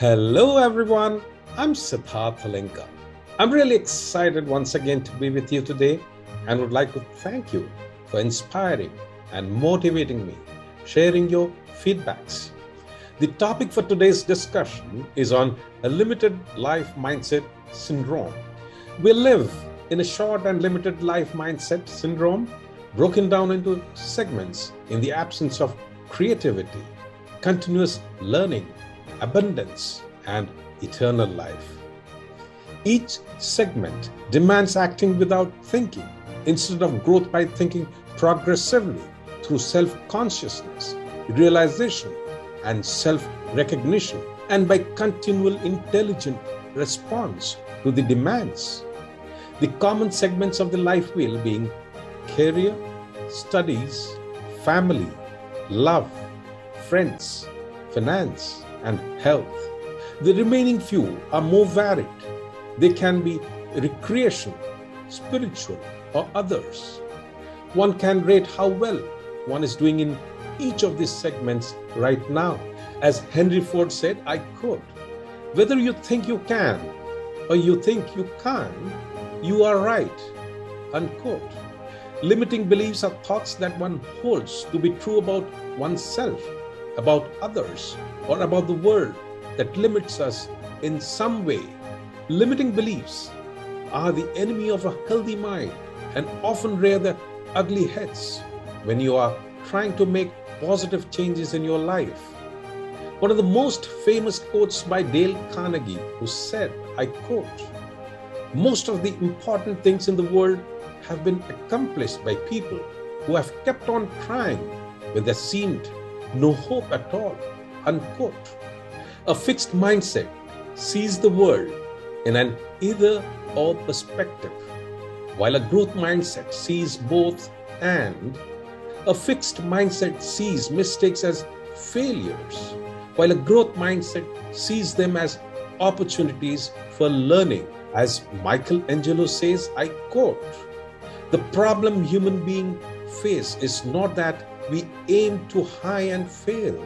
Hello everyone, I'm Sidharthaa Lenka. I'm really excited once again to be with you today and would like to thank you for inspiring and motivating me, sharing your feedbacks. The topic for today's discussion is on a limited life mindset syndrome. We live in a short and limited life mindset syndrome broken down into segments in the absence of creativity, continuous learning, abundance, and eternal life. Each segment demands acting without thinking instead of growth by thinking progressively through self-consciousness, realization, and self-recognition, and by continual intelligent response to the demands. The common segments of the life wheel being career, studies, family, love, friends, finance, and health. The remaining few are more varied. They can be recreation, spiritual, or others. One can rate how well one is doing in each of these segments right now. As Henry Ford said, I quote, "Whether you think you can or you think you can't, you are right," unquote. Limiting beliefs are thoughts that one holds to be true about oneself, about others, or about the world that limits us in some way. Limiting beliefs are the enemy of a healthy mind and often rear their ugly heads when you are trying to make positive changes in your life. One of the most famous quotes by Dale Carnegie, who said, I quote, "Most of the important things in the world have been accomplished by people who have kept on trying when there seemed no hope at all," unquote. A fixed mindset sees the world in an either-or perspective, while a growth mindset sees both and. A fixed mindset sees mistakes as failures, while a growth mindset sees them as opportunities for learning. As Michelangelo says, I quote, "The problem human beings face is not that we aim too high and fail,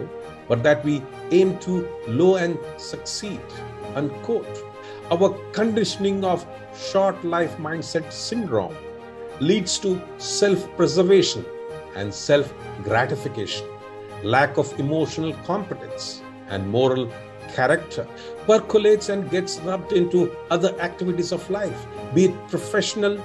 but that we aim too low and succeed," unquote. Our conditioning of short life mindset syndrome leads to self-preservation and self-gratification, lack of emotional competence and moral character percolates and gets rubbed into other activities of life, be it professional,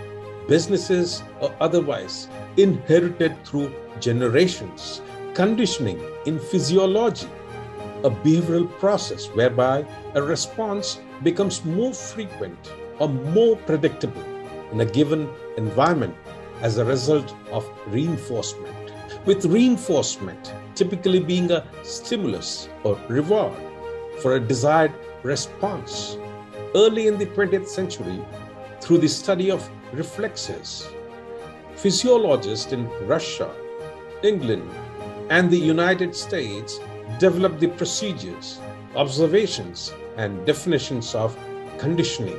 businesses, or otherwise, inherited through generations. Conditioning in physiology, a behavioral process whereby a response becomes more frequent or more predictable in a given environment as a result of reinforcement, with reinforcement typically being a stimulus or reward for a desired response. Early in the 20th century, through the study of reflexes, physiologists in Russia, England, and the United States developed the procedures, observations, and definitions of conditioning.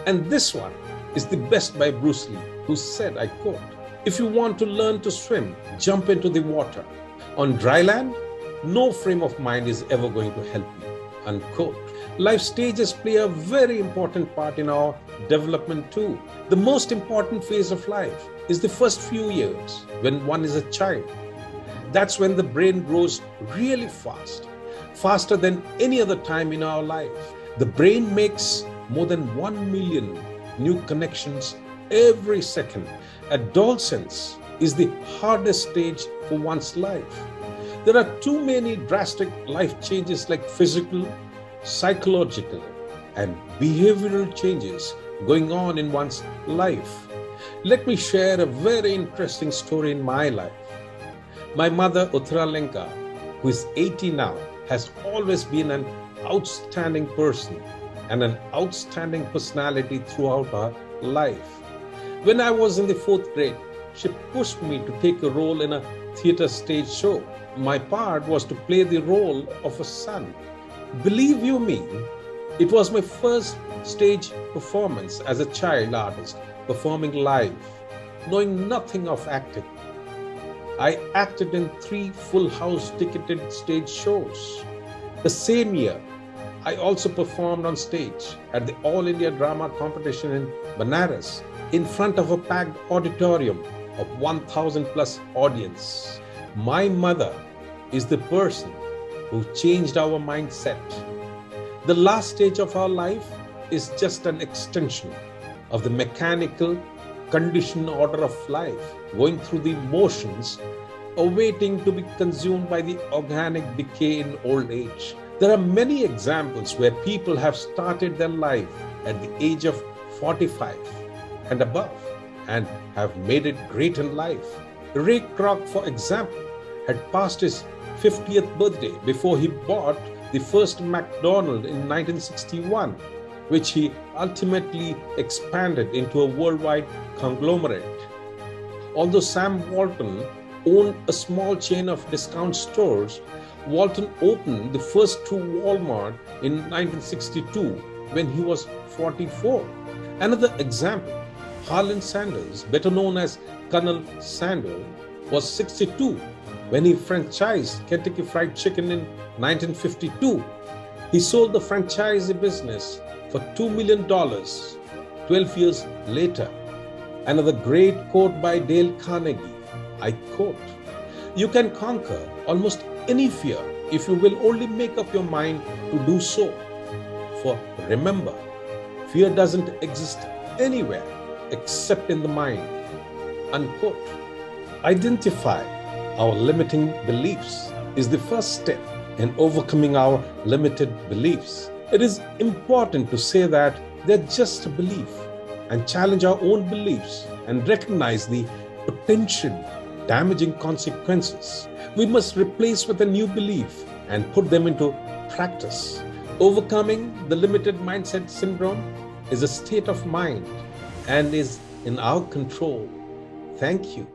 And this one is the best by Bruce Lee, who said, I quote, "If you want to learn to swim, jump into the water. On dry land, no frame of mind is ever going to help you," unquote. Life stages play a very important part in our development too. The most important phase of life is the first few years when one is a child. That's when the brain grows really fast, faster than any other time in our life. The brain makes more than 1 million new connections every second. Adolescence is the hardest stage for one's life. There are too many drastic life changes like physical, psychological, and behavioral changes going on in one's life. Let me share a very interesting story in my life. My mother, Sidharthaa Lenka, who is 80 now, has always been an outstanding person and an outstanding personality throughout her life. When I was in the 4th grade, she pushed me to take a role in a theatre stage show. My part was to play the role of a son. Believe you me, it was my first stage performance as a child artist, performing live, knowing nothing of acting. I acted in 3 full house ticketed stage shows. The same year, I also performed on stage at the All India Drama Competition in Banaras in front of a packed auditorium of 1,000 plus audience. My mother is the person who changed our mindset. The last stage of our life is just an extension of the mechanical conditioned order of life, going through the motions, awaiting to be consumed by the organic decay in old age. There are many examples where people have started their life at the age of 45 and above and have made it great in life. Ray Kroc, for example, had passed his 50th birthday before he bought the first McDonald's in 1961, which he ultimately expanded into a worldwide conglomerate. Although Sam Walton owned a small chain of discount stores, Walton opened the first true Walmart in 1962 when he was 44. Another example, Harlan Sanders, better known as Colonel Sanders, was 62 when he franchised Kentucky Fried Chicken in 1952. He sold the franchise business for $2 million 12 years later. Another great quote by Dale Carnegie, I quote, "You can conquer almost any fear if you will only make up your mind to do so. For remember, fear doesn't exist anywhere except in the mind." Unquote. Identify our limiting beliefs is the first step in overcoming our limited beliefs. It is important to say that they're just a belief and challenge our own beliefs and recognize the potential damaging consequences. We must replace with a new belief and put them into practice. Overcoming the limited mindset syndrome is a state of mind and is in our control. Thank you.